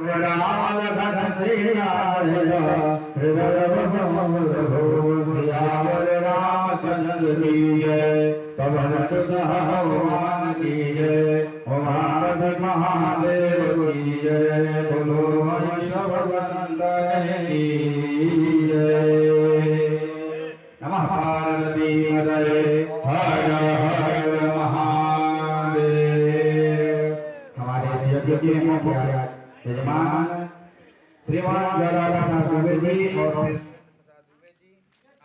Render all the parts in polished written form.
वराल घट श्रीराज हृदय सियावर रामचंद्र की जय पवन सुत हनुमान की जय उमापति महादेव की जय बोलो वैष्णवनंदन की जय नमः पार्वती पतये हर हर महादेव। हमारे इस यज्ञ के मुख्य यजमान श्रीमान जलाराम दुबे जी और दुबे जी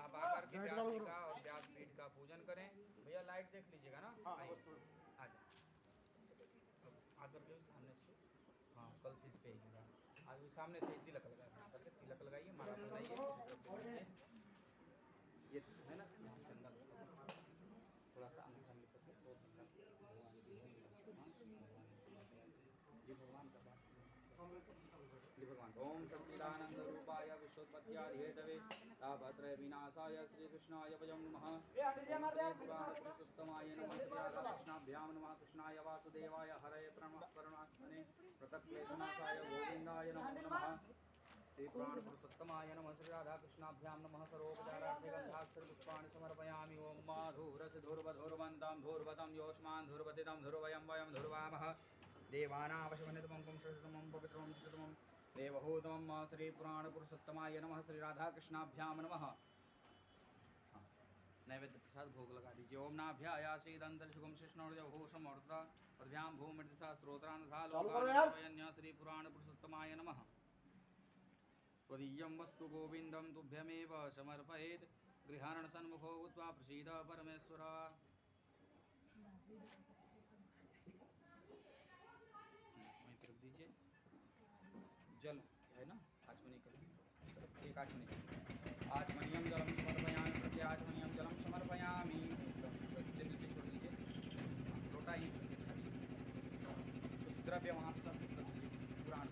आप आकर के व्यास जी का और व्यासपीठ का पूजन करें। भैया लाइट देख लीजिएगा ना। आइए आ जाओ आकर के सामने से हाँ कल से इस पे आज भी सामने से तिलक लगाइए करके तिलक लगाइए माला बनाइए ये है ना चंदन थोड़ा सा अंगूठा में करके दो चंदन भगवान की ये भगवान का बात ये भगवान ओम सच्चिदानंद रूपाय विश्वोत्पत्त्यादि हेतवे तापत्रय विनाशाय श्री कृष्णाय वयं नमः पुराण पुरुषोत्तमाय नमः श्री राधा कृष्णाभ्यां नमः कृष्णाय वासुदेवाय हरये परमात्मने प्रतक्लेशनाशाय गोविंदाय नमो नमः श्री पुराण पुरुषोत्तमाय नमः श्री राधा कृष्णाभ्यां नमः सर्वोपचारार्थे गंधाक्षर पुष्पाणि समर्पयामि ओम माधुरस धुर्वधुर्वन्तं धुर्वतं योष्मान् धुर्वतितं धुर्वयं वयं धुर्वामः देवानावशमनितमं पुंसतमं पवित्रमं श्रुतमं देवहूतमं श्री पुराण पुरुषोत्तमाय नमः श्री राधा कृष्णाभ्यां नमः। नैवेद्य प्रसाद भोग लगा दीजिए। ओम नाभ्यायासीदंतरिषुगम शिष्णोर्जभूषम और्ता पद्भ्यां भूमृतसा स्रोत्रान्धालोकान्य श्री पुराण पुरुषोत्तमाय नमः। त्वदीयं वस्तु गोविंदं तुभ्यमेव समर्पयेत् गृहाण सन्मुखो भूत्वा प्रसीद परमेश्वर। दीजिए जल है ना आचमनी करें एक आचमनी आचमनीयम जलम समर्पयामि प्रत्याचमनीयम जलम समर्पयामि नीचे छोड़ दीजिए लोटा ही कुछ द्रव्य वहाँ सब पुराण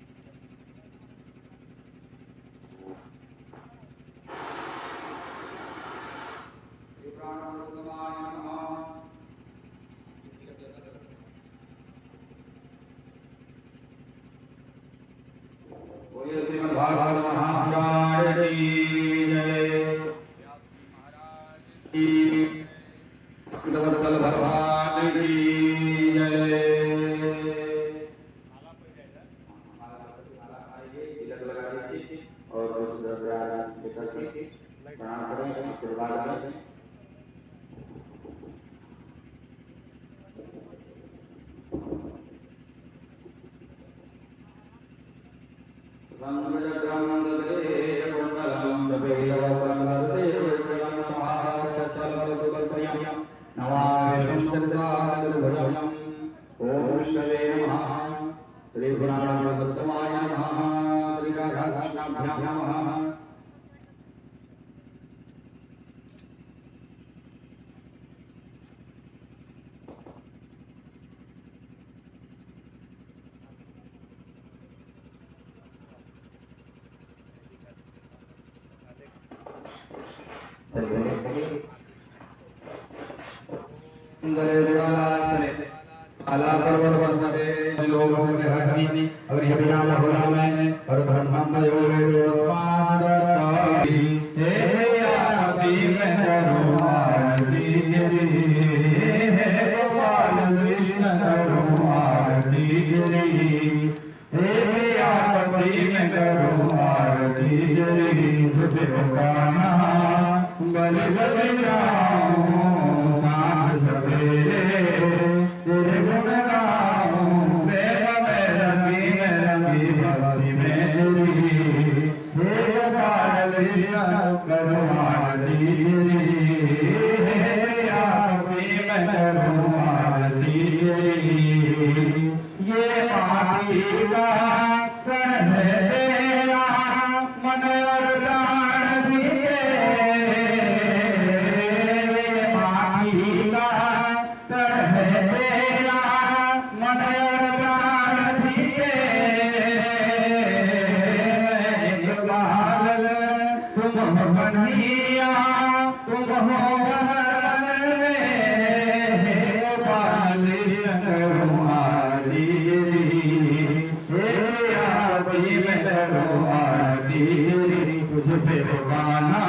भागवत महापुराण की जय वत्सल भगवान की जय। तिलक लगा दीजिए और प्रणाम करें आशीर्वाद करें। श्री पुराण पुरुषोत्तमाय नमः श्री राधा कृष्णाभ्यां नमः। आला पर्वत वसते लोग होंगे हटनी और ये बिना भोला में और धर्म में योगेश्वरी हे आरती में रुमाली गिरी हे गोपाल कृष्ण रुमाली गिरी हे आरती में रुमाली गिरी देवकाना बल बल जाऊं सांझ सवेरे तेरे गुण गाऊं प्रेम में रंगी भक्ति में तेरी हे गोपाल कृष्ण करुणाली हे आरती में करुणाली ये माटी का कण है तेरा मन और प्राण भी माटी का कण है तेरा मन और प्राण भी तुम बनी तुझ पे गाना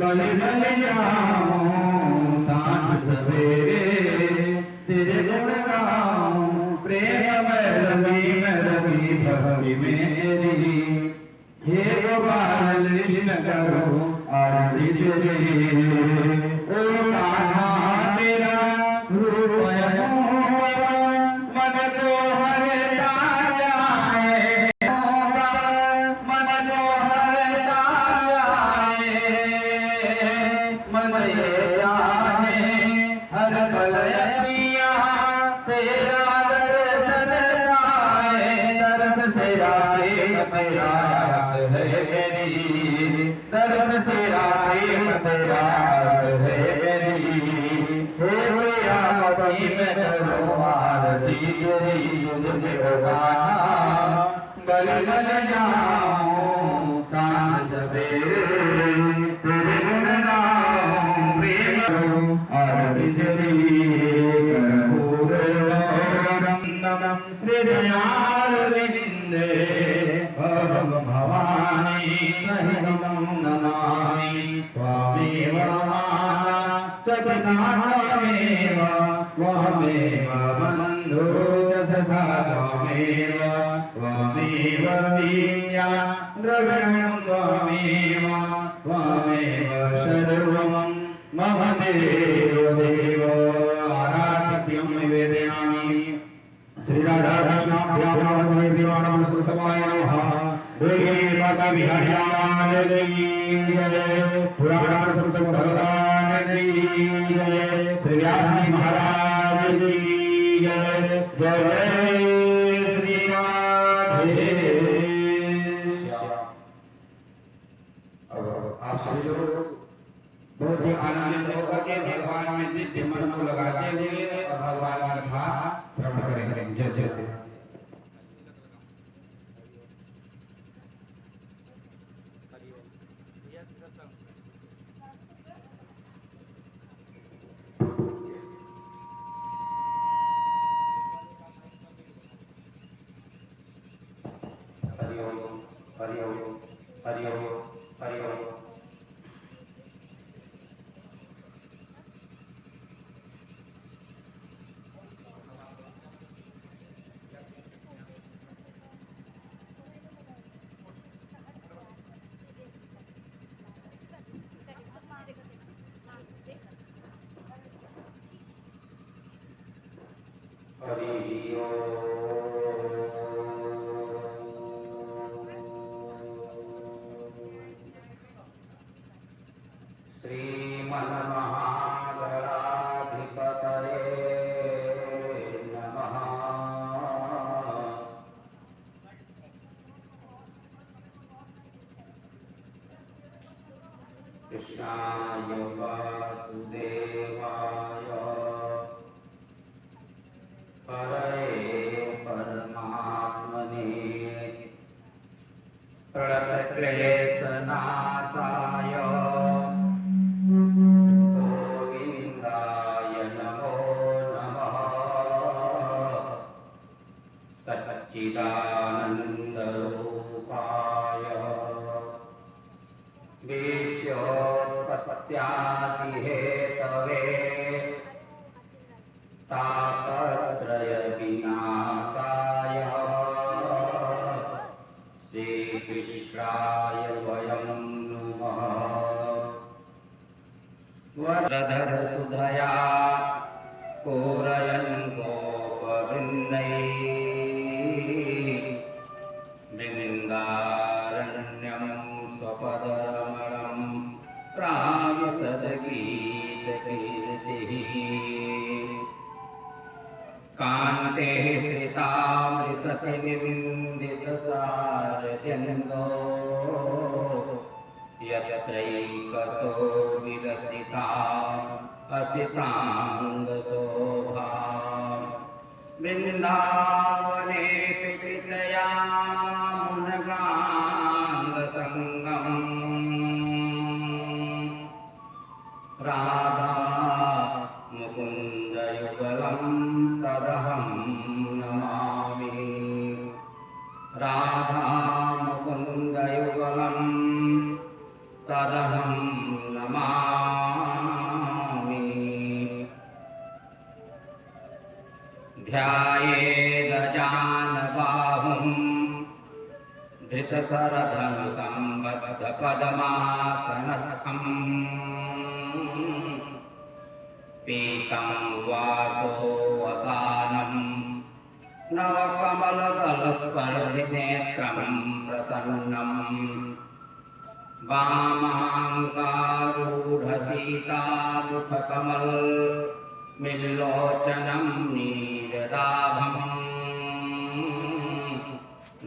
गले गले जाऊं सांझ सवेरे तेरे गुण गाऊं प्रेम में रवि भक्ति मेरी हे गोपाल कृष्ण करो आरती तेरी ओ कान्हा तेरा रूप मन तो हरता जाए मन तो हरता जाए मन ये जाने हर पल पिया तेरा दर्शन पाए दर्श तेरा प्रेम तेरा आस है मेरी दर्श तेरा प्रेम तेरा आस है मेरी हे प्रिया कभी मैं करूं आरती तेरी तुझे गाना गल गल जाऊं सांझ सवेरे तेरे गुण गाऊं प्रेम करूं आरती तेरी कर्पूर गंधम हृदयारविंदे अहं भवानी सहितं नमामि त्वामेव माता सपनामेव त्वमेव बन्धो सखा त्वमेव वीर्या द्रविणं त्वमेव सर्वं मम देव आराध्यं निवेदयामि श्री राधा कृष्णाभ्यां देवानां सुतमाय नमः देवी माता विहारियां की जय पुराण सुत भगवान की जय श्री व्यास महाराज की जय जय श्री राधे। अब आप सभी लोग बहुत ही आनंदित होकर के भगवान में नित्य मन को लगाते हुए और भगवान का कथा श्रवण करेंगे। जैसे हरिओम हरिओम हरिओम हरिओम। कृष्णाय वासुदेवाय हरये परमात्मने प्रणतक्लेशनाशाय गोविन्दाय नमो नमः सच्चिदानन्दरूपाय विश्वोत्पत्त्यादिहेतवे तापत्रय विनाशाय श्रीकृष्णाय वयं नुमः। वरधर सुधया पूरयन् गोपवृन्दैः वृन्दारण्यं स्वपदरमणं प्राविशद्गीतकीर्तिः कान्ते श्रितामृषतिनिन्दितसारजन्गो यत्रैकतो विलसिता असिताङ्गशोभा वृन्दावने कृतया मुनगाङ्गसङ्गम् राधा मुकुन्दयुगलं तदहं नमामि। राधा मुकुन्दयुगलं धृतशरधनु संबद्ध पद्मासनस्थम् पीतं वासोवसानं नवकमलदलस्पर्धिनेत्रं प्रसन्नम् वामाङ्गारूढसीतामुखकमल मिल्लोचनं नीरदाभम्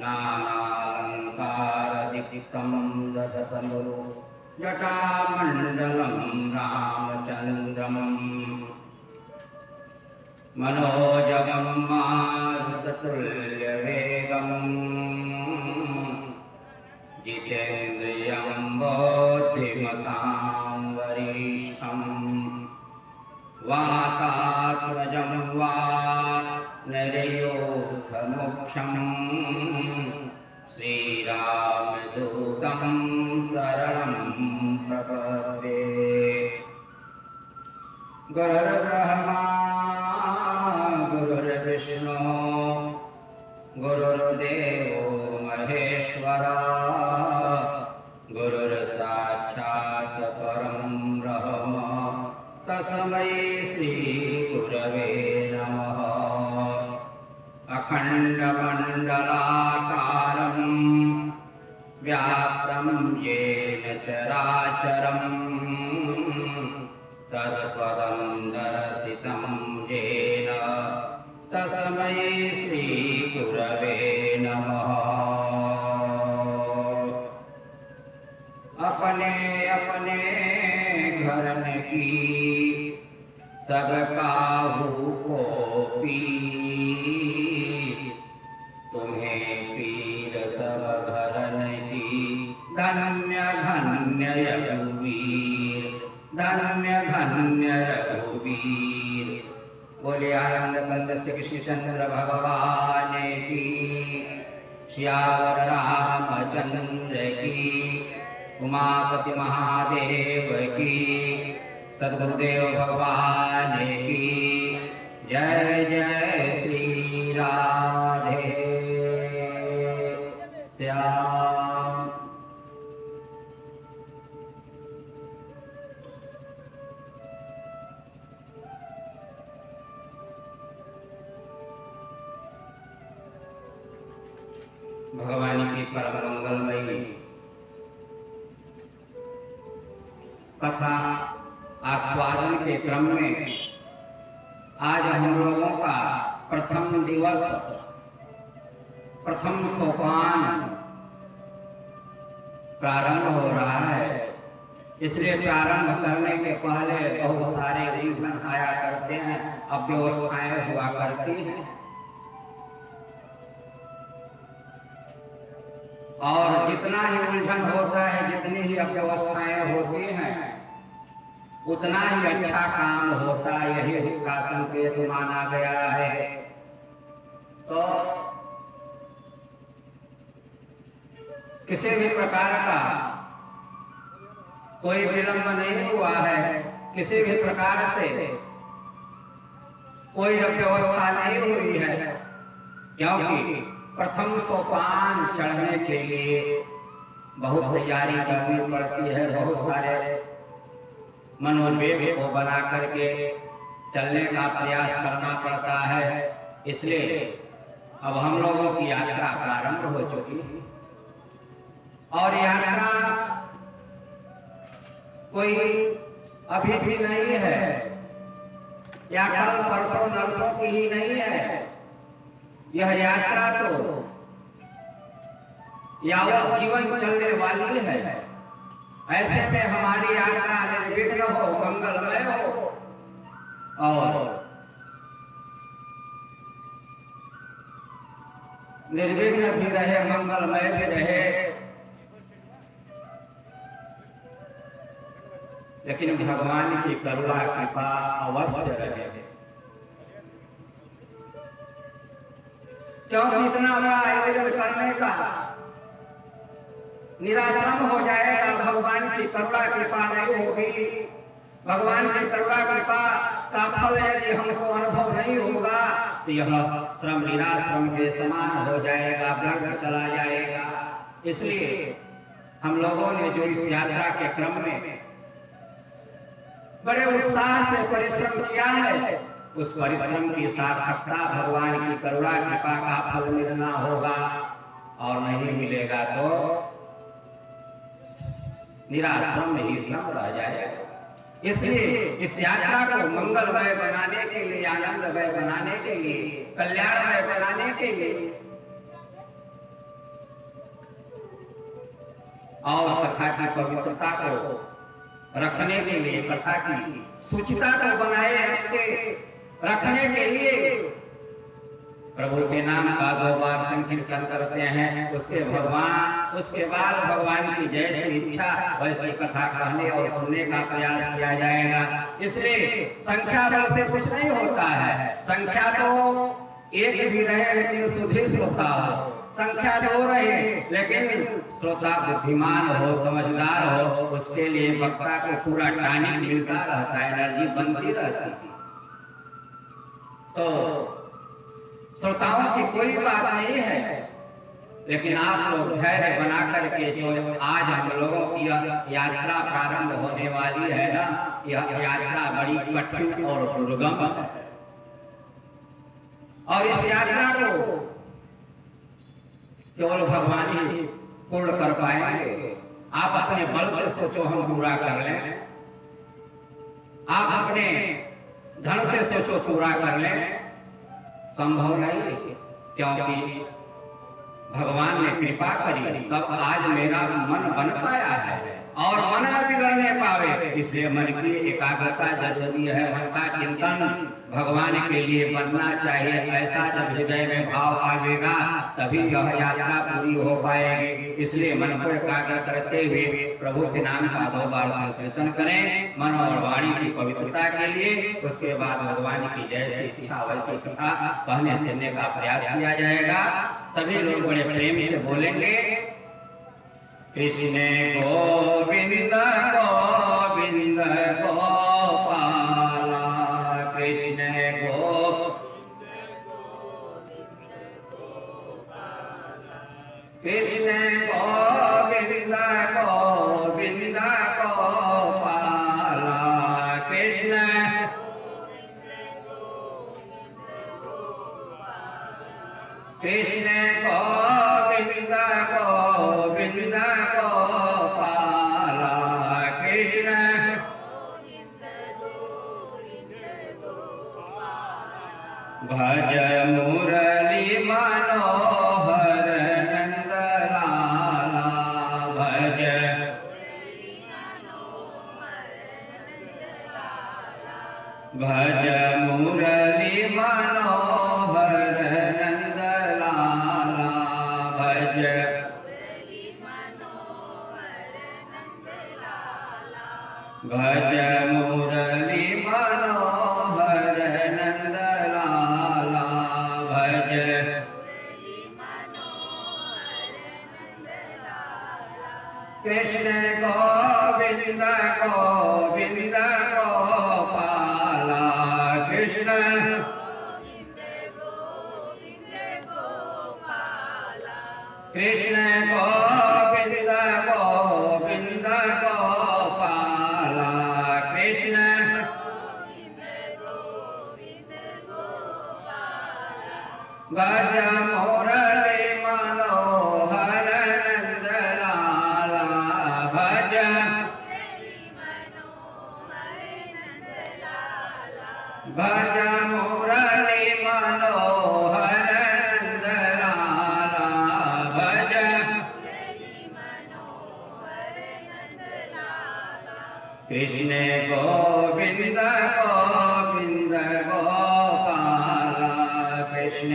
नानालङ्कारदीप्तं दशतनु जटामण्डलं रामचन्द्रम् मनोजवं मारुततुल्यवेगम् जितेन्द्रियं बुद्धिमतां वरिष्ठम् वातात्मजं वानरयोधमुख्यम् श्रीरामदूतं शरणं प्रपद्ये। गुरुर्ब्रह्मा गुरुर्विष्णु गुरुर्देवो महेश्वरा गुरुर्साक्षात् परं ब्रह्म तस्मै श्रीगुरवे नमः। अखण्डमण्डलाकारं व्याप्तं येन चराचरं तत्पदं दर्शितं येन तस्मै श्रीगुरवे नमः। अपने अपने घर की सब काहू को पीर तुम्हें पीर सब घर की धन्य धन्य रघुवीर धन्य धन्य रघुवीर। बोले आनंद कंद श्री कृष्णचंद्र भगवान की श्यावर रामचंद्र की उमापति महादेव की सद्गुरुदेव भगवान की जय जय श्री राधे श्याम। भगवान की परम मंगलमयी कथा आस्वादन के क्रम में आज हम लोगों का प्रथम दिवस प्रथम सोपान प्रारंभ हो रहा है। इसलिए प्रारंभ करने के पहले बहुत सारे विघ्न आया करते हैं, अव्यवस्थाएं हुआ करती हैं और जितना ही उलझन होता है, जितनी ही अव्यवस्थाएं होती हैं, उतना ही अच्छा काम होता है। यही उसका संकेत माना गया है। तो किसी भी प्रकार का कोई विलंब नहीं हुआ है, किसी भी प्रकार से कोई अव्यवस्था नहीं हुई है, क्योंकि प्रथम सोपान चढ़ने के लिए बहुत तैयारी करनी पड़ती है, बहुत सारे मनोवेग को बना करके चलने का प्रयास करना पड़ता है। इसलिए अब हम लोगों की यात्रा प्रारंभ हो चुकी है और यात्रा कोई अभी भी नहीं है, या कल परसों नरसों की ही नहीं है। यह यात्रा तो यावत जीवन चलने वाली है। ऐसे में हमारी यात्रा निर्विघ्न हो, मंगलमय हो और निर्विघ्न भी रहे, मंगलमय भी रहे। लेकिन भगवान की करुणा कृपा अवश्य रहे, क्योंकि इतना बड़ा आयोजन करने का निराश्रम हो जाएगा। भगवान की करुणा कृपा नहीं होगी, भगवान की करुणा कृपा का फल यदि हमको अनुभव नहीं होगा तो यह श्रम निराश्रम के समान हो जाएगा, व्यर्थ चला जाएगा। इसलिए हम लोगों ने जो इस यात्रा के क्रम में बड़े उत्साह से परिश्रम किया है, उस परिश्रम की सार्थकता भगवान की करुणा कृपा का फल मिलना होगा, और नहीं मिलेगा तो निराश्रम में ही श्रम रह जाएगा। इसलिए इस यात्रा को मंगलमय बनाने के लिए, आनंदमय बनाने के लिए, कल्याणमय बनाने के लिए और कथा की पवित्रता को रखने के लिए, कथा की सूचिता को बनाए रखने के लिए प्रभु के नाम का 2 बार संकीर्तन करते हैं। उसके बाद भगवान की जैसी इच्छा वैसी कथा कहने और सुनने का प्रयास किया जाएगा। इसलिए संख्या बल से कुछ नहीं होता है। संख्या तो एक भी रहे लेकिन सुधीर श्रोता हो, संख्या 2 रहे लेकिन श्रोता बुद्धिमान हो, समझदार हो, उसके लिए वक्ता को पूरा टानिक मिलता रहता है, एनर्जी बनती रहती है। तो श्रोताओं की कोई बात नहीं है, लेकिन आप लोग धैर्य बना करके जो आज हम लोगों की यात्रा प्रारंभ होने वाली है ना, यह यात्रा बड़ी कठिन और दुर्गम है, और इस यात्रा को केवल भगवान ही पूर्ण कर पाएंगे। आप अपने बल से सोचो हम पूरा कर लें, आप अपने धन से सोचो पूरा कर लें, संभव नहीं, क्योंकि भगवान ने कृपा करी तब आज मेरा मन बन पाया है, और मन न बिगड़ने पावे, इसलिए मन की एकाग्रता जरूरी है। मन का चिंतन भगवान के लिए बनना चाहिए। ऐसा जब हृदय में भाव आवेगा तभी यह यात्रा पूरी हो पाएगी। इसलिए मन को एकाग्र करते हुए प्रभु के नाम का 2 बार संकीर्तन करें, मन और वाणी की पवित्रता के लिए। उसके बाद भगवान की जैसी इच्छा वैसी कथा कहने सुनने का प्रयास किया जाएगा। सभी लोग बड़े प्रेम से बोलेंगे, कृष्ण गोविंद गोविंद गोपाला, कृष्ण कृष्ण गोविंद गोविंद गोपाला, कृष्ण कृष्ण गोविंद गोविंद गोपाला, कृष्ण भज मुरली मनोहर नंदलाला, भज भज मुरली मनोहर नंदलाला, भज भज मुरली मनोहर नंदलाला, भज कृष्ण गोविंद गोविंद गोपाला, कृष्ण कृष्ण गोविंद गोविंद गोपाला, कृष्ण भज मुरली मनोहर नंदलाला, भज भज मुरली मनोहर नंदलाला, भज कृष्ण गोविंद गोविंद गोपाला, कृष्ण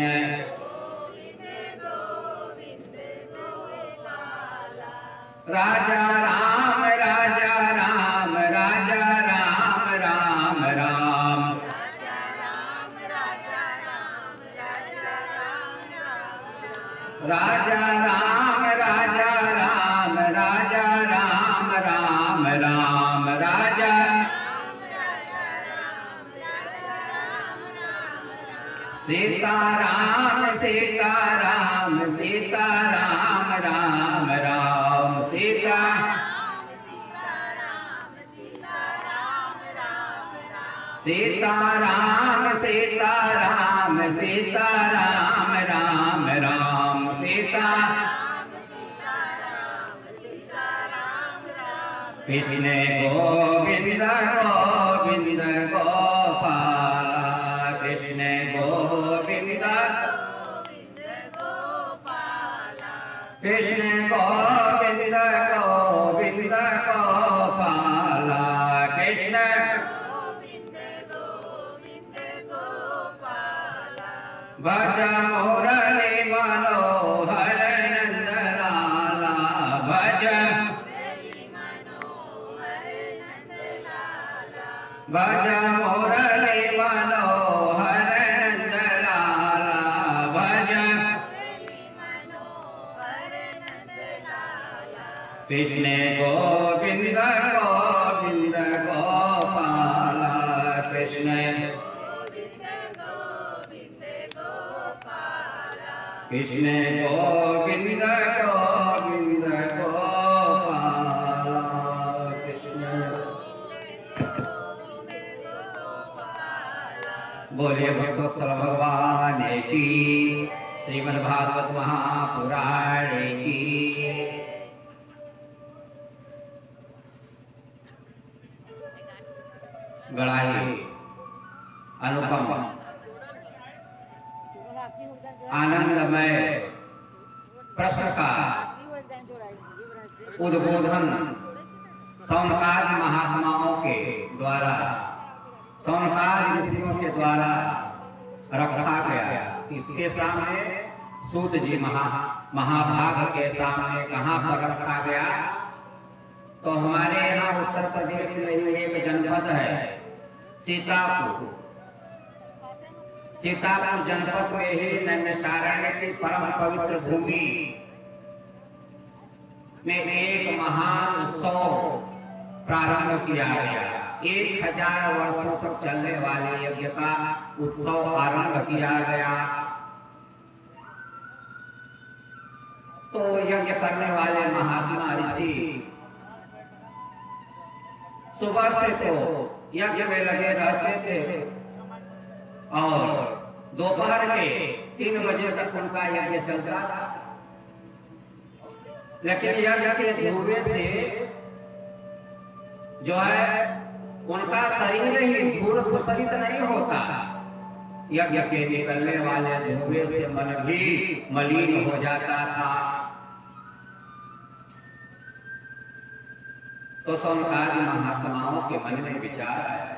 राजा राम राजा राम राजा राम राम राम, राजा राम राजा राम राजा राम राम राम, राजा सीता राम सीता राम सीता राम राम सीताराम सीताराम सीताराम राम राम सीता कृष्ण गोविंद गोविंद गोपाला कृष्ण गोविंद कृष्ण गोविंद गोविंद गोपाला कृष्ण भज मुरली मनोहर नंदलाला भज भज मुरली मनोहर नंदलाला भज कृष्ण गोविंद गोविंद गोपाला कृष्ण कृष्ण गोविंद गोविंद गोपाला कृष्ण बोलिए भगवत्सल भगवान की श्रीमद् भागवत महापुराण की गड़ाई अनुपम आनंदमय प्रश्न का उद्बोधन सौनकादि महात्माओं के द्वारा सौनकादि ऋषियों के द्वारा रखा गया। इसके सामने सूत जी महाभाग के सामने कहाँ पर रखा गया? तो हमारे यहाँ उत्तर प्रदेश में एक जनपद है सीतापुर। सीतापुर जनपद में ही नैमिषारण्य की परम पवित्र भूमि में एक महान उत्सव प्रारंभ किया गया। 1000 वर्षों तक चलने वाले यज्ञ का उत्सव आरंभ किया गया। तो यज्ञ करने वाले महात्मा ऋषि सुबह से तो यज्ञ में लगे रहते थे और दोपहर के 3 बजे तक उनका यज्ञ चलता था। लेकिन यज्ञ के धुएं से जो है उनका शरीर ही धूल भूषित नहीं होता। यज्ञ के निकलने वाले धुएं से मन भी मलिन हो जाता था। तो सौनकादि महात्माओं के मन में विचार आया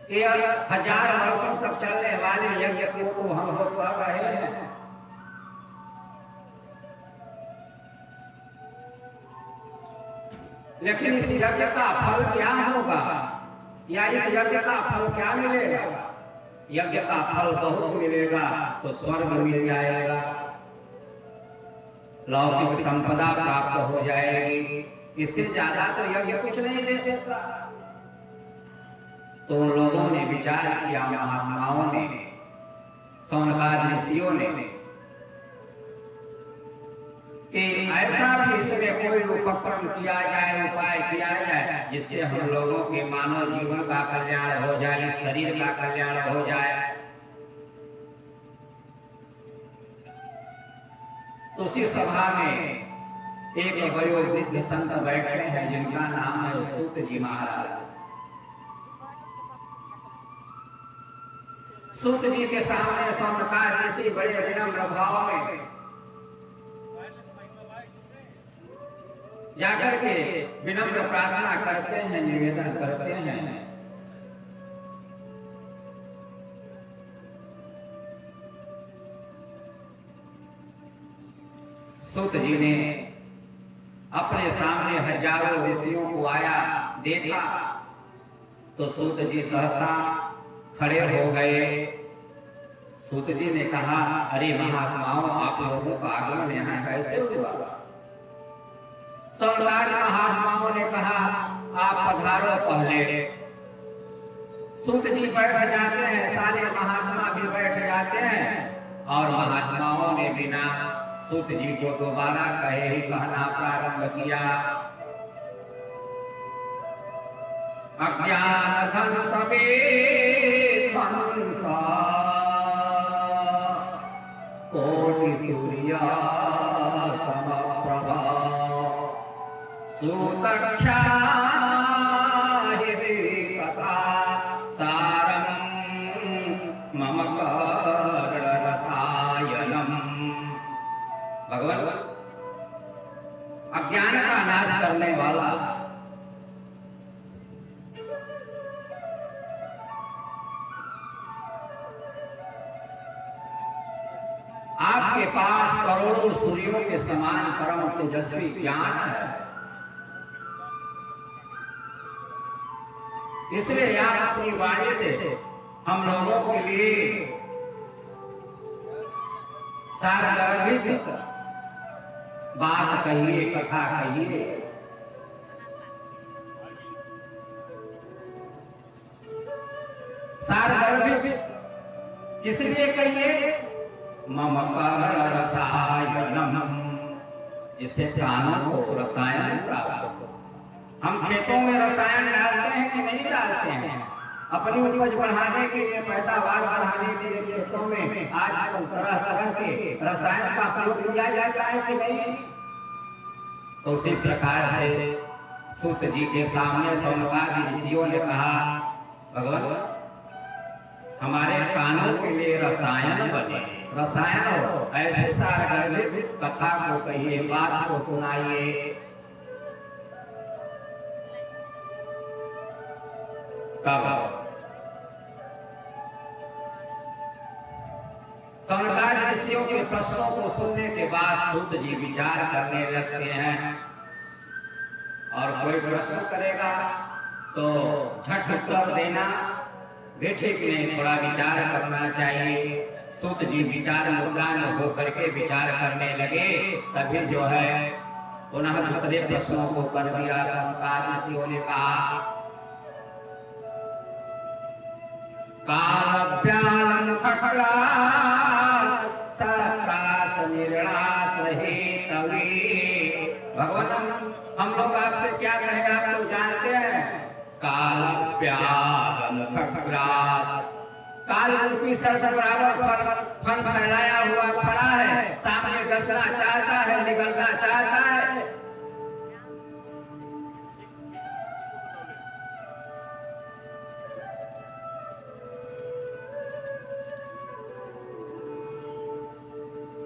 कि 1000 वर्षों तक चलने वाले यज्ञ को तो हम लोग कर रहे हैं, लेकिन इस यज्ञ का फल क्या होगा या इस यज्ञ का फल क्या मिलेगा? यज्ञ का फल बहुत मिलेगा तो स्वर्ग मिल जाएगा, लौकिक संपदा प्राप्त हो जाएगी। इससे ज्यादा तो यज्ञ कुछ नहीं दे सकता। तो उन लोगों ने विचार किया, महात्माओं ने, सौनकादि ऋषियों ने, कि ऐसा भी इसमें कोई उपक्रम किया जाए, उपाय किया जाए जिससे हम लोगों के मानव जीवन का कल्याण हो जाए, शरीर का कल्याण हो जाए। तो उसी सभा में एक वयोवृद्ध संत बैठे हैं जिनका नाम है सूत जी महाराज। सूत जी के सामने सौनकादि ऋषि बड़े विनम्र भाव में जाकर के विनम्र प्रार्थना करते हैं, निवेदन करते हैं। सूत जी ने अपने सामने हजारों ऋषियों को आया देखा तो सूत जी सहसा खड़े हो गए। सूत जी ने कहा, अरे महात्माओं, आप लोगों का आगमन यहाँ कैसे हुआ? सौनकादि महात्माओं ने कहा, आप पधारो पहले। सूत जी बैठ जाते हैं, सारे महात्मा भी बैठ जाते हैं और महात्माओं ने बिना सूत जी को दोबारा कहे ही कहना प्रारंभ किया। अज्ञान धन समेत हंसा कोटि सूर्या समप्रभा सूतक्षा कथा सारं मम कर्णरसायनम्। भगवान अज्ञान का नाश करने वाला आपके पास करोड़ों सूर्यों के समान परम तेजस्वी ज्ञान है, इसलिए आप अपनी वाणी से हम लोगों के लिए सारगर्भित बात कहिए, कथा कहिए। सारगर्भित किसलिए कहिए? मम कर्णरसायनम्, इससे प्राणों को रसायन प्राप्त हो। हम खेतों में रसायन डालते हैं कि नहीं डालते हैं? अपनी उपज बढ़ाने के लिए, पैदावार बढ़ाने के लिए खेतों में आजकल तरह तरह के रसायन का प्रयोग किया जाता है कि नहीं? तो उसी प्रकार से सूत जी के सामने सौनकादि ऋषियों ने कहा, भगवान हमारे कानों के लिए रसायन बने, रसायन हो, ऐसे सारगर्भित कथा को कहिए, बात को सुनाइए। कब? सौनकादि ऋषियों के प्रश्नों को सुनने के बाद सूत जी विचार करने लगते हैं, और कोई प्रश्न करेगा तो झट उत्तर देना भी ठीक नहीं, थोड़ा विचार करना चाहिए। सूत जी विचार मुद्रान होकर के विचार करने लगे, तभी जो है पुनः दूसरे प्रश्नों को कर दिया। सौनकादि ऋषियों ने कहा, कालव्यालं खट्रात् सत्रास निर्णास हेतवे। भगवान हम लोग आपसे क्या कहें, आप लोग जानते हैं? कालव्यालं खट्रात्, काल रूपी सर्प बराबर फन फैलाया हुआ खड़ा है, सामने घसना चाहता है, निगलना चाहता है।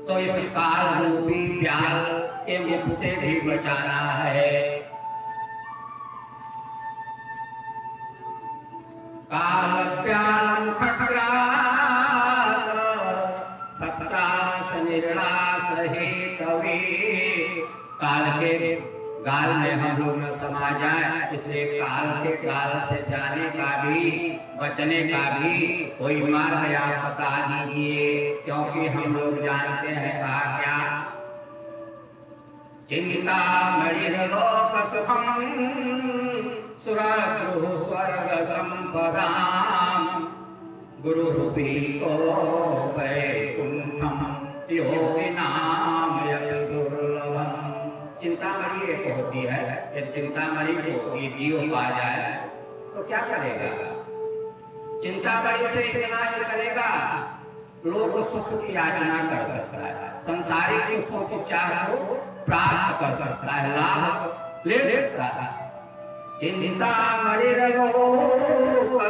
तो इस काल रूपी व्याल के मुख से भी बचाना है। कालव्यालं खट्रात् सत्रास निर्णास हेतवे। काल के गाल में हम लोग न समा जाए, इसलिए काल के गाल से जाने का भी, बचने का भी कोई मार्ग आप बता दीजिए, क्योंकि हम लोग जानते हैं। कहा क्या? चिंतामणिर्लोक सुखम सुरद्रुः स्वर्ग संपदाम् गुरुरूपी को वैकुंठम योगिनाम यति दुर्लभम्। चिंतामणि एक होती है, यदि चिंतामणि को ये जीव पा जाए तो क्या करेगा? चिंतामणि से इतना ही करेगा, लोक सुख की याचना कर सकता है, संसारिक सुखों की चाह को प्राप्त कर सकता है, लाभ ले सकता है। चिंतामणिर्लोक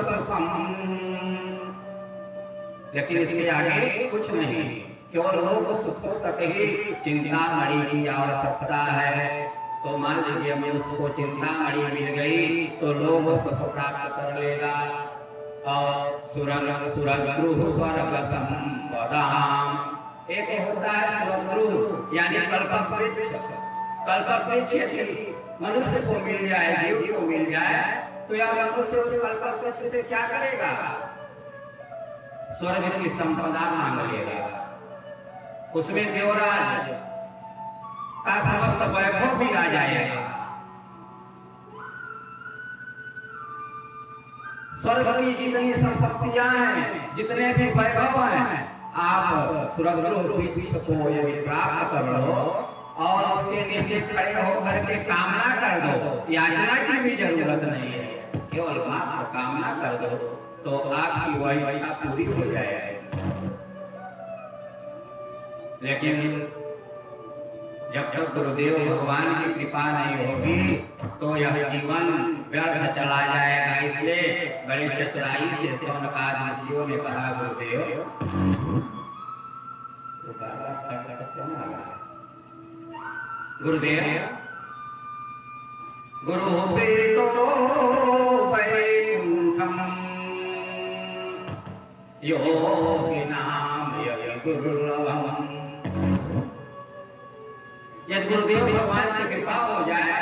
सुखम, लेकिन इसके आगे कुछ नहीं, केवल लोक सुखों तक ही चिंतामणि की आवश्यकता है। तो मान लीजिए उसको चिंतामणि मिल गई तो लोक सुख प्राप्त कर लेगा। और सुरद्रुः स्वर्ग संपदाम्, एक होता है सुरद्रुः यानी कल्पवृक्ष। कल्पवृक्ष यदि मनुष्य को मिल जाए, जीव को मिल जाए, तो यह मनुष्य उस कल्पवृक्ष से क्या करेगा? स्वर्ग की संपदा मांग लेगा। उसमें देवराज का समस्त वैभव भी आ जाएगा। स्वर्ग की जितनी संपत्तियां हैं, जितने भी वैभव हैं, आप सुरद्रुः वृक्ष को यदि प्राप्त कर लो और उसके नीचे खड़े होकर के कामना कर दो, याचना की भी जरूरत नहीं है। केवल मात्र कामना कर दो तो आपकी वह इच्छा पूरी हो जाएगी। लेकिन जब तक गुरुदेव भगवान की कृपा नहीं होगी तो यह जीवन व्यर्थ चला जाएगा। इसलिए बड़े चतुराई से शौनकादि ऋषियों ने कहा, गुरुदेव गुरुपीतो वैकुंठम योगिनाम दुर्लभम। यदि गुरुदेव भगवान की कृपा हो जाए,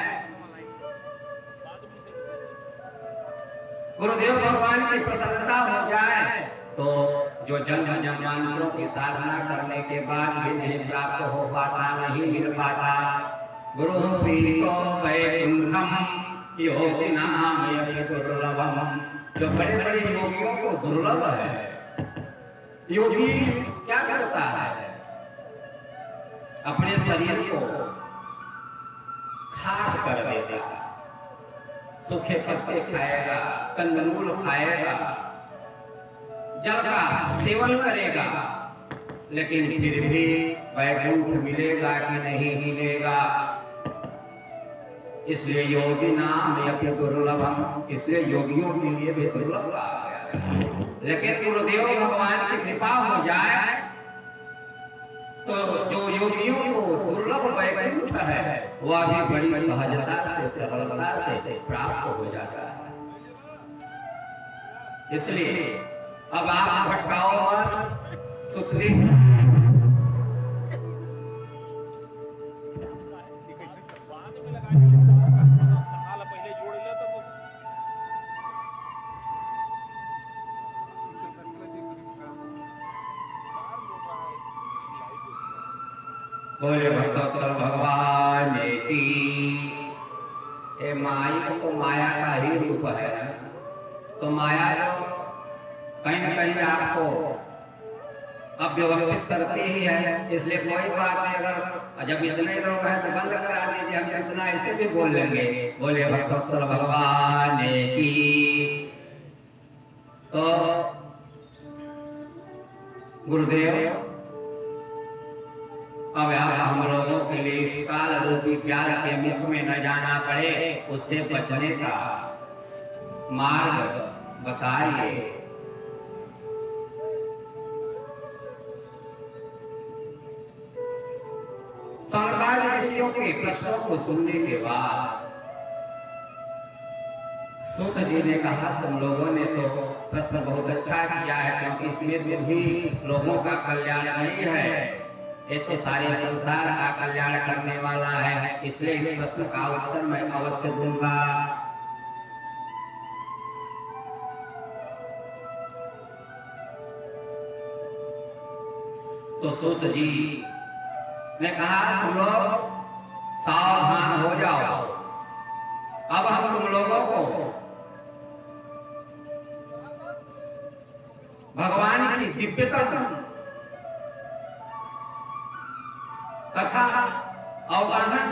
गुरुदेव भगवान की प्रसन्नता हो जाए तो जो जन्म जन्मांतरों की साधना करने के बाद भी नहीं प्राप्त हो पाता, नहीं मिल पाता, गुरुपीतो वैकुंठम योगिनाम दुर्लभम। जो बड़े बड़े योगियों को दुर्लभ है। योगी क्या करता है? अपने शरीर को खाक कर देगा, सूखे पत्ते खाएगा, कंदमूल खाएगा, जल का सेवन करेगा, लेकिन फिर भी वैकुंठ मिलेगा कि नहीं मिलेगा। इसलिए योगी नाम यज्ञ दुर्लभम, इसलिए योगियों के लिए भी दुर्लभ आ गया। लेकिन गुरुदेव भगवान की कृपा हो जाए तो जो योगियों को दुर्लभ वैकुंठ है वह भी बड़ी सहजता से सरलता से प्राप्त हो जाता है। इसलिए अब आप भटकाओ मत, सुखदेव बोले भक्तोत्तर भगवान की। ये माया तो माया का ही रूप है, तो माया कहीं न कहीं आपको अव्यवस्थित करती ही है। इसलिए कोई बात नहीं, अगर जब इतने लोग हैं तो बंद करा दीजिए, हम इतना ऐसे भी बोल लेंगे। बोले भक्तोत्तर भगवान की। तो गुरुदेव अब हम लोगों के लिए इस काल रूपी प्यार के मुख में न जाना पड़े, उससे बचने का मार्ग बताइए। शौनकादि ऋषियों के प्रश्नों को सुनने के बाद सूत जी ने कहा, तुम लोगों ने तो प्रश्न बहुत अच्छा किया है, क्योंकि इसमें भी लोगों का कल्याण नहीं है, ये तो सारे संसार का कल्याण करने वाला है। इसलिए इस प्रश्न का उत्तर मैं अवश्य दूंगा। तो सूत जी ने कहा, तुम लोग सावधान हो जाओ। अब हम तुम लोगों को भगवान की दिव्यतम तथा अवगाहन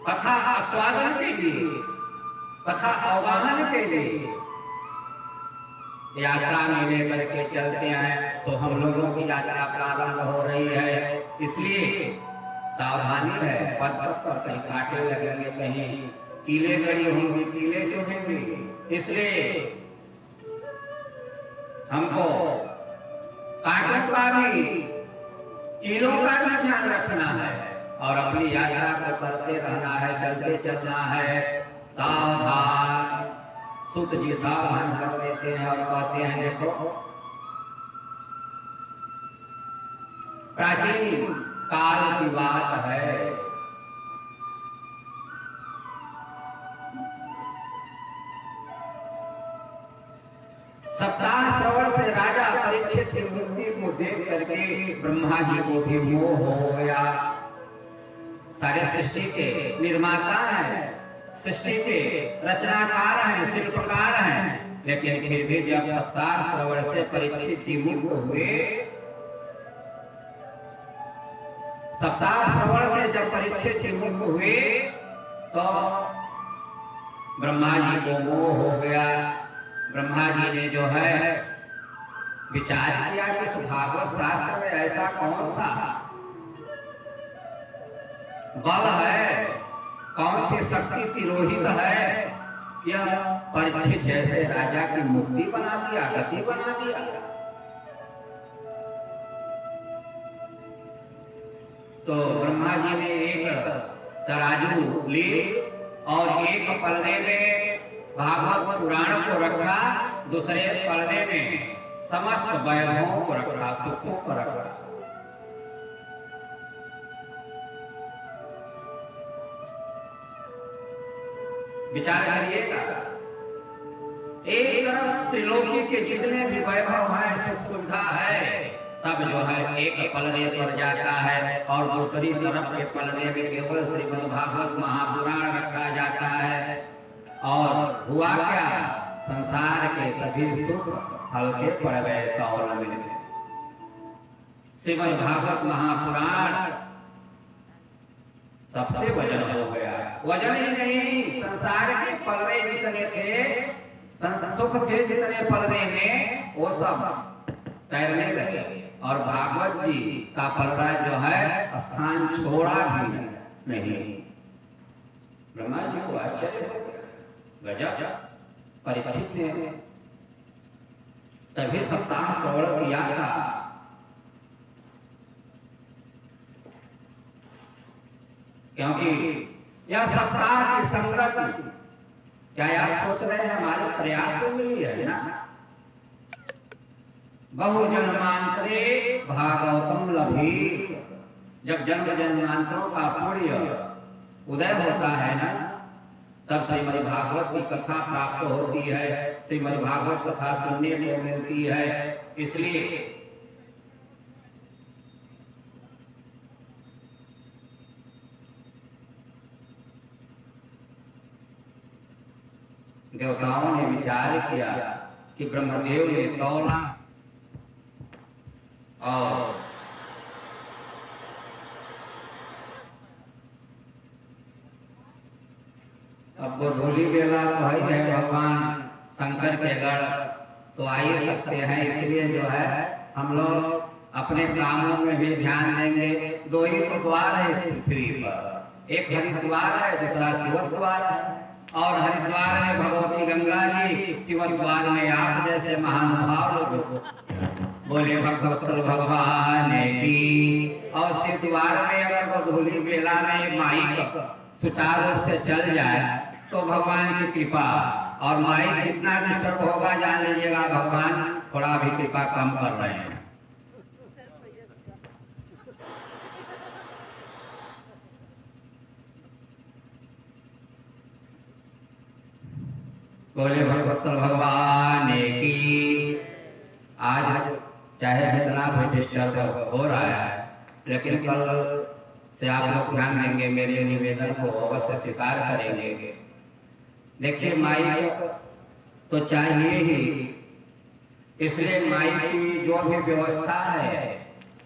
तथा आस्वादन के लिए तथा अवगाहन के लिए यात्रा में लेकर के चलते हैं। तो हम लोगों की यात्रा प्रारंभ हो रही है, इसलिए सावधानी है। पथ पर कहीं कांटे लगेंगे, कहीं कीले गड़ी होंगी, कीले चुभेंगे, इसलिए हमको कांटों का भी, कीलों का भी ध्यान रखना है और अपनी यात्रा को करते रहना है, चलते चलना है। सावधान। सूत जी सावधान कर देते हैं और कहते हैं, देखो प्राचीन काल की बात है, सप्ताह श्रवण से राजा परीक्षित की मूर्ति को देख करके ब्रह्मा जी को भी मोह हो गया। सारे सृष्टि के निर्माता हैं, सृष्टि के रचनाकार हैं, शिल्पकार हैं, लेकिन फिर भी जब सप्ताह श्रवण से परीक्षित जी मुक्त हुए सप्ताह श्रवण से जब परीक्षित विमुख हुए तो ब्रह्मा जी को मोह हो गया। ब्रह्मा जी ने जो है विचार किया कि इस भागवत शास्त्र में ऐसा कौन सा बल है, कौन सी शक्ति तिरोहित है, यह परीक्षित जैसे राजा की मुक्ति बना दिया, गति बना दिया। तो ब्रह्मा जी ने एक तराजू ली और एक पलड़े में भागवत पुराण को रखा, दूसरे पलड़े में समस्त वैभवों को रखा, सुखों को रखा। विचार करिएगा, एक तरफ त्रिलोकी के जितने भी वैभव है, सुख सुविधा है, सब जो है एक पलड़े पर जाता है और दूसरी तरफ के पलड़े में केवल श्रीमद् भागवत महापुराण रखा जाता है। और हुआ क्या, संसार के सभी सुख हल्के पड़ गए कौल में। श्रीमद् भागवत महापुराण सबसे वजन हो गया। वजन ही नहीं, संसार के पलड़े जितने थे, सुख थे जितने पलड़े में, वो सब तैरने लगे और भागवत जी का पलड़ा जो है स्थान छोड़ा भी नहीं। ब्रह्मा जी को आश्चर्य हो गया, गजब। परीक्षित ने तभी सप्ताह श्रवण किया था। क्योंकि यह सप्ताह की संगति, क्या आप सोच रहे हैं हमारे प्रयास से मिली है ना? बहु जन्मांतरे भागवतम लभी, जब जन्म जन्मांतरों का पुण्य उदय होता है ना, तब श्रीमद् भागवत की कथा प्राप्त होती है, श्रीमद् भागवत कथा सुनने को मिलती है। इसलिए देवताओं ने विचार किया कि ब्रह्मदेव ने तौला और अब वो धूली बेला तो है भगवान शंकर के गढ़, तो आ ही सकते हैं। इसलिए जो है हम लोग अपने कामों में भी ध्यान देंगे। दो ही तो द्वार है इस पृथ्वी पर, एक हरिद्वार है, दूसरा शिवद्वार है। और हरिद्वार में भगवती गंगा जी, शिवद्वार में आप जैसे महानुभाव लोग बोले भगवत्सल भगवान की। और शिवद्वार में अगर वो धूली बेला में माइक सुचारू रूप से चल जाए तो भगवान की कृपा, और माइक कितना डिस्टर्ब होगा जान लीजिएगा, भगवान थोड़ा भी कृपा कम कर रहे हैं। बोले भगवत्सल भगवान की। आज चाहे जितना भी डिस्टर्ब हो रहा है, लेकिन कल से आप लोग ध्यान देंगे, मेरे निवेदन को अवश्य स्वीकार करेंगे। देखिए माइक तो चाहिए ही, इसलिए माइक की जो भी व्यवस्था है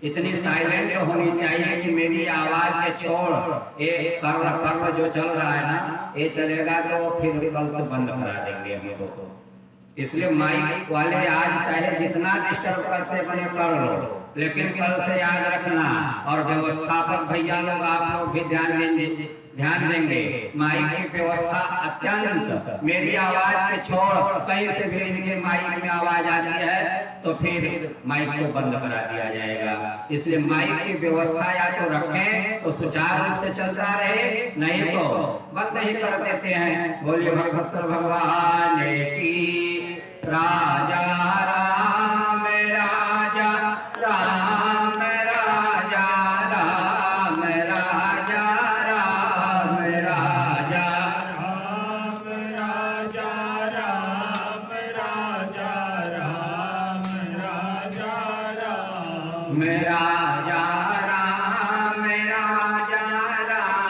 इतनी साइलेंट होनी चाहिए कि मेरी आवाज के छोड़ ये कर्म जो चल रहा है ना, ये चलेगा तो फिर कल से बंद करा देंगे हम लोग को। इसलिए माइक वाले आज चाहे जितना डिस्टर्ब करते बने कर लो, लेकिन कल से याद रखना, और व्यवस्थापक भैया लोग आप लोग भी ध्यान देंगे। माइक की व्यवस्था अत्यंत, मेरी आवाज के छोड़ कहीं से भी इनके माइक में आवाज आती है तो फिर माइक को बंद करा दिया जाएगा। इसलिए माइक की व्यवस्था या तो रखें तो सुचारू रूप से चलता रहे, नहीं तो बंद ही कर देते हैं। बोलिए भगवत्सल भगवान की। राजा राम राजा राम राजा राम राजा राम राजा राम राजा राम राजा राम राजा राम राजा राम राजा राम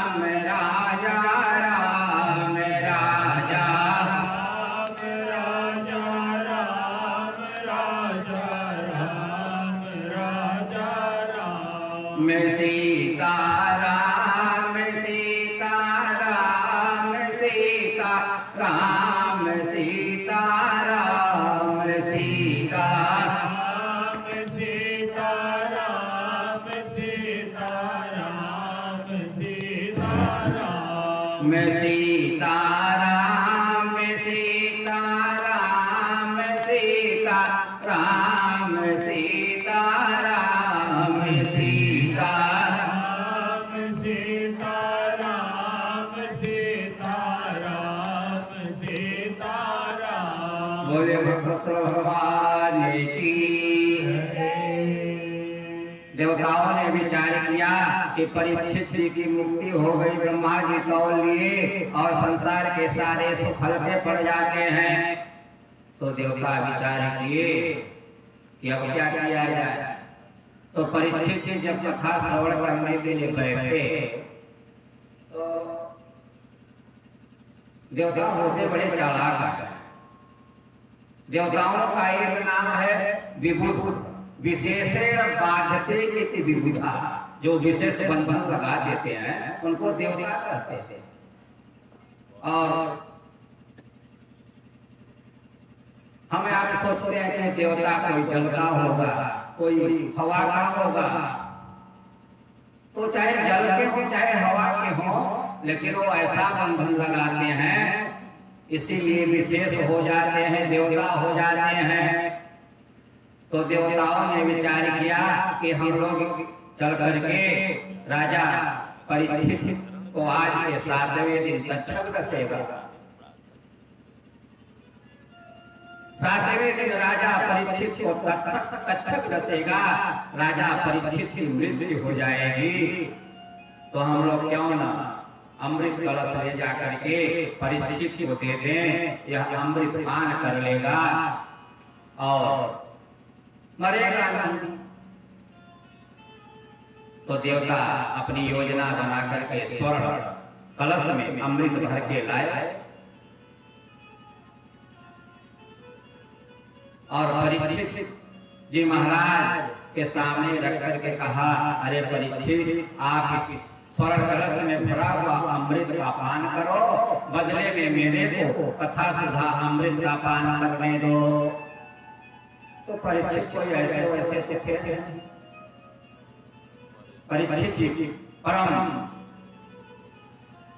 राजा राम राजा राम राजा राम राजा राम राजा मैं सीताराम सीताराम सीताराम सीताराम सीताराम सीताराम सीताराम सीताराम मैं सीताराम सीताराम सीताराम सीताराम सीताराम सीताराम सीताराम सीताराम बोले भगवान की। देवताओं ने विचार किया कि परीक्षित जी की मुक्ति हो गई, ब्रह्मा जी तौल लिए और संसार के सारे सुख हल्के पड़ जाते हैं। तो देवता विचार किए कि अब क्या किया जाए। तो परीक्षित जी जब कथा श्रवण करने के लिए बैठे तो देवता होते बड़े चालाक हैं। देवताओं का एक नाम है विभुत, विशेषेण बाध्यते इति विबुधा, जो विशेष बंधन लगा देते हैं उनको देवता कहते थे। और हम आप सोचते हैं कि देवता कोई जल का होगा, कोई हवा का होगा, तो चाहे जल के हो चाहे हवा के हो, लेकिन वो ऐसा बंधन लगाते हैं, इसीलिए विशेष हो जाते हैं, देवता हो जाते हैं। तो देवताओं ने विचार किया कि हम लोग चल करके राजा परीक्षित को आज के 7वें दिन तक्षक दसेगा। 7वें दिन राजा परीक्षित को तक्षक दसेगा, राजा परीक्षित की मृत्यु हो जाएगी। तो हम लोग क्यों ना अमृत कलश ले जाकर के परीक्षित को दे दें, यह अमृत पान कर लेगा और मरेगा नहीं। तो देवता अपनी योजना बना करके स्वर्ण कलश में अमृत भर के लाए और परीक्षित जी महाराज के सामने रख करके कहा, अरे परीक्षित, आप इस स्वर्ण कलश में भरा हुआ अमृत का पान करो, बदले में मेरे को कथा सुधा अमृत का पान करने दो। तो परीक्षित कोई ऐसे वैसे थे नहीं। परीक्षित जी परम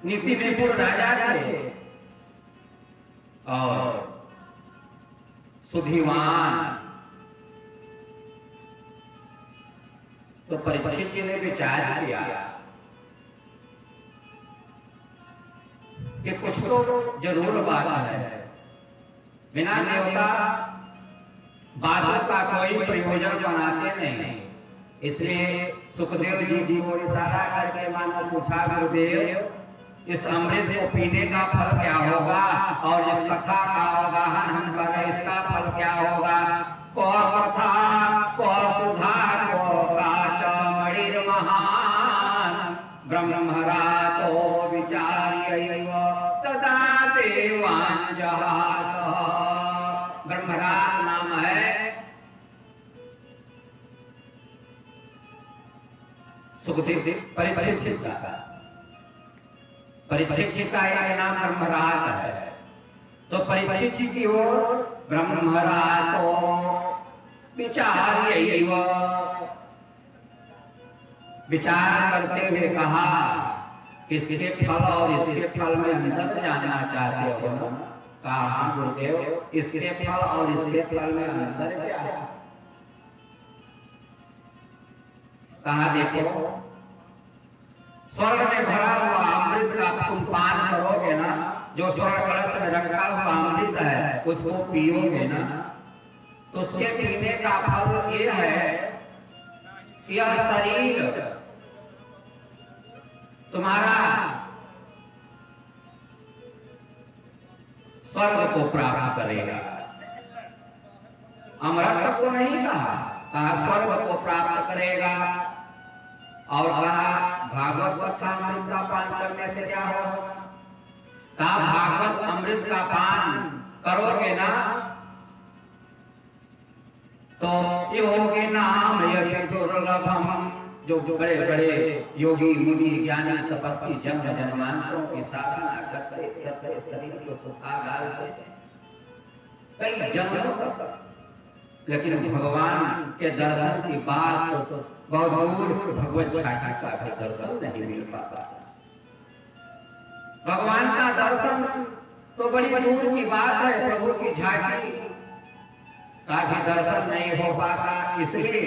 नीति निपुण राजा थे और सुधीवान। तो परीक्षित जी ने विचार किया कि कुछ तो जरूर बात है, बिना देवता बातों का कोई प्रयोजन बनाते नहीं। इसलिए सुखदेव जी को इशारा करके मानो पूछा, गुरुदेव इस अमृत को पीने का फल क्या होगा और इस कथा का अवगाहन हम करें इसका फल क्या होगा। को कथा को सुधा को काचमणिर महान ब्रह्मरातो विचार्यैव तदा देवान् जहास। ब्रह्मराज नाम है सुखदेव परीक्षित का, परीक्षित का यह नाम ब्रह्मराज है। तो परीक्षित की ओर ब्रह्मरातो विचार्यैव, विचार करते हुए कहा, इसके फल और इसके फल में अंतर जानना चाहते हो ना? कहा गुरुदेव, इसके फल और इसके फल में अंतर क्या है? कहा देखो, स्वर्ग में भरा हुआ अमृत का तुम पान करोगे ना, जो स्वर्ण कलश में रखा हुआ अमृत है उसको पियोगे ना, तो उसके पीने का फल ये है कि यह शरीर तुम्हारा स्वर्ग को प्राप्त करेगा। अमृत को नहीं कहा, स्वर्ग को प्राप्त करेगा। और कहा भागवत कथा अमृत का पान करने से क्या होगा? कहा भागवत अमृत का पान करोगे ना तो योगे नाम यदि दुर्लभम जो बड़े बड़े योगी मुनि ज्ञानी तपस्वी जन्म जन्मांतरों की साधना करते करते शरीर को सुखा डालते कई जन्मों तक, लेकिन भगवान के दर्शन की बात तो बहुत दूर भगवत छाया का भी दर्शन नहीं मिल पाता। भगवान का दर्शन तो बड़ी दूर की बात है, प्रभु की झांकी का भी दर्शन नहीं हो पाता। इसलिए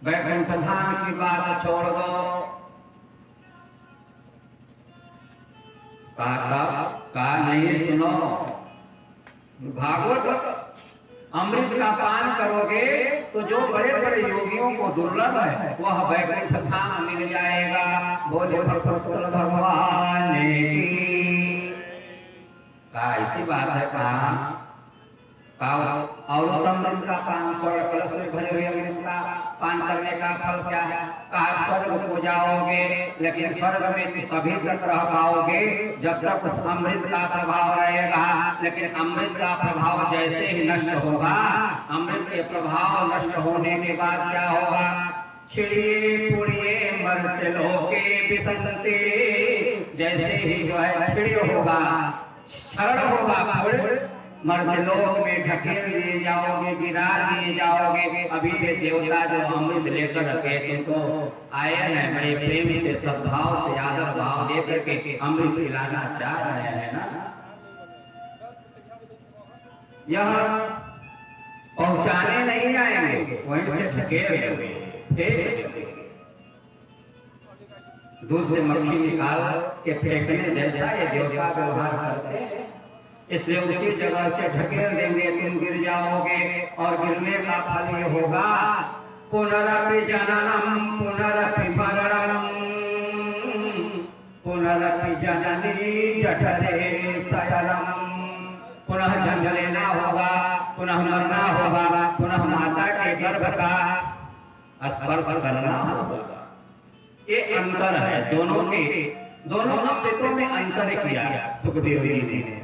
वैकुंठ धाम की बात छोड़ दो, का नहीं सुनो, भागवत अमृत का पान करोगे तो जो बड़े बड़े योगियों को दुर्लभ है वह वैकुंठ धाम मिल जाएगा। बोले भगवान की का ऐसी बात है। कहा और समृद्ध का पान स्वर्ग कलश में भरे हुए अमृत का पान करने का फल क्या है। कहा स्वर्ग को जाओगे, लेकिन स्वर्ग में तभी तक रह पाओगे जब तक उस अमृत का प्रभाव रहेगा। लेकिन अमृत का प्रभाव जैसे ही नष्ट होगा, अमृत के प्रभाव नष्ट होने के बाद क्या होगा। छिड़िए पुड़िए मरते लोके बिसंते, जैसे ही जो है छिड़िए होगा, क्षरण होगा, मर्दलोक में ढकेल दिए जाओगे, गिरा दिए जाओगे। अभी ये देवता जो अमृत लेकर रखे तो आए हैं, बड़े प्रेम से सद्भाव से आदर भाव देकर के अमृत पिलाना चाह रहे हैं ना। यह पहुंचाने नहीं आएंगे, वहीं से ढकेल देंगे। दूध से मक्खी निकाल के फेंकने जैसा ये देवता व्यवहार करते हैं। इसलिए उसी जगह से ढकेल देंगे, तुम गिर जाओगे और गिरने का फल ये होगा पुनरपि जननम पुनरपि मरणम पुनरपि जननी जठरे शयनम। पुनः जन्म लेना होगा, पुनः मरना होगा, पुनः माता के गर्भ का स्पर्श करना होगा। ये अंतर है दोनों के, दोनों अमृतों में अंतर किया सुखदेव जी ने।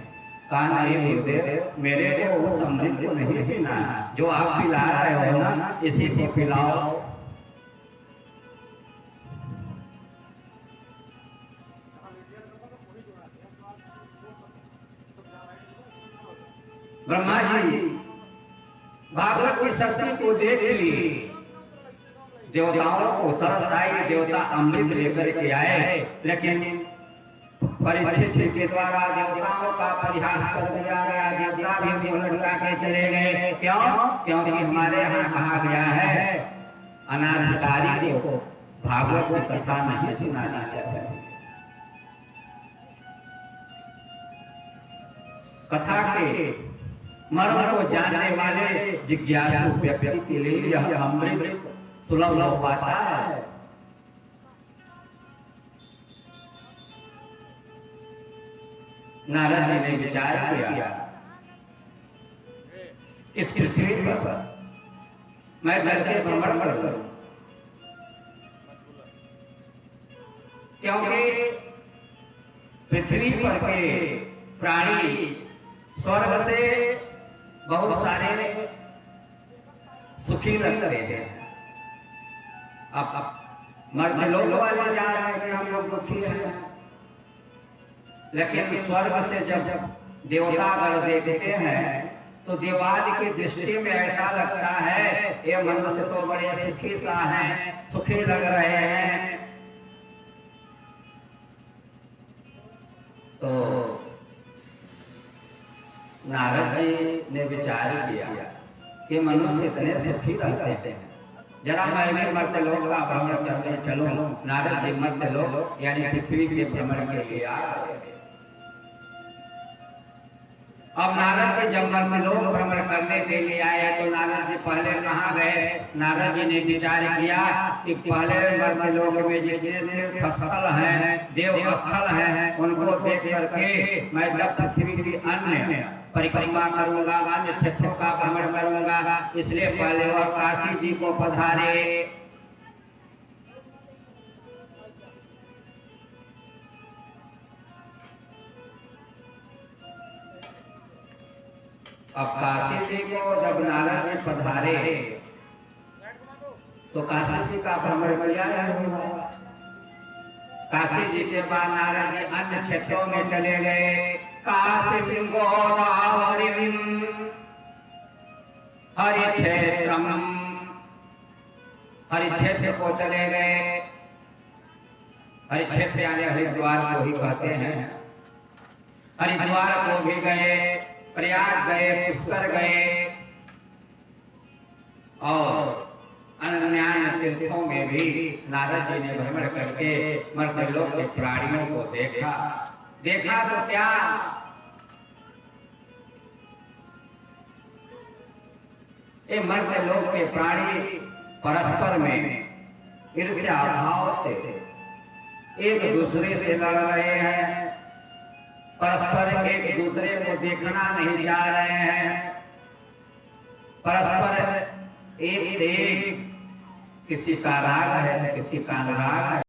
कहा नहीं गुरुदेव, मेरे को उस अमृत को नहीं पीना, जो आप पिला रहे हो ना इसी को पिलाओ। ब्रह्मा जी भागवत की शक्ति को देख लिए, देवताओं को तरस आई, देवता अमृत लेकर के आए, लेकिन परीक्षित के द्वारा देवताओं का परिहास कर दिया गया। देवता भी लौटा के चले गए। क्यों? क्योंकि हमारे यहाँ कहा गया है अनाधिकारी को भागवत की कथा नहीं सुनाना चाहिए। कथा के मर्म को जानने वाले जिज्ञासु व्यक्ति के लिए यह अमृत सुलभ हो पाता है। नारद जी ने विचार किया, इस पृथ्वी पर मैं चल के भ्रमण करूं, क्योंकि पृथ्वी पर के प्राणी स्वर्ग से बहुत सारे सुखी लगते हैं। अब मर्द लोग वाले जा रहे हैं कि हम लोग दुखी हैं, लेकिन स्वर्ग से जब देवतागण देखते हैं तो देवादि की दृष्टि में ऐसा लगता है ये मनुष्य तो बड़े सुखी सा हैं, सुखी लग रहे हैं। तो नारद जी ने विचार किया कि मनुष्य इतने सुखी रहते हैं, जरा मैं भी मर्त्य लोक का भ्रमण करने चलूं। नारद जी मर्त्य लोक यानी पृथ्वी के भ्रमण के लिए आ रहे थे। अब नारद जी जब मर्त्य लोक भ्रमण करने के लिए आए तो नारद जी पहले कहाँ गए। नारद जी ने विचार किया कि पहले मर्त्य लोक में जितने स्थल हैं, देव स्थल हैं, उनको देख करके मैं जब पृथ्वी की अन्य परिक्रमा करूंगा, अन्य क्षेत्रों का भ्रमण करूंगा, इसलिए पहले वह काशी जी को पधारे। अब काशी जी को जब नारद जी पधारे तो काशी जी का भ्रमण किया है। काशी जी के बाद नारद जी अन्य क्षेत्रों में चले गए। काशी गोदावरी हरिक्षेत्रम, हरिक्षेत्र को चले गए। हरिक्षेत्र यानी हरिद्वार को ही कहते हैं। हरिद्वार को भी गए, प्रयाग गए, पुष्कर गए और अन्य तीर्थों में भी नारद जी ने भ्रमण करके मर्त्यलोक के प्राणियों को देखा। देखा तो क्या, ये मर्त्यलोक के प्राणी परस्पर में ईर्ष्या भाव से एक दूसरे से लड़ रहे हैं, परस्पर एक दूसरे को देखना नहीं जा रहे हैं, परस्पर एक से एक किसी का राग है, किसी का अनुराग है।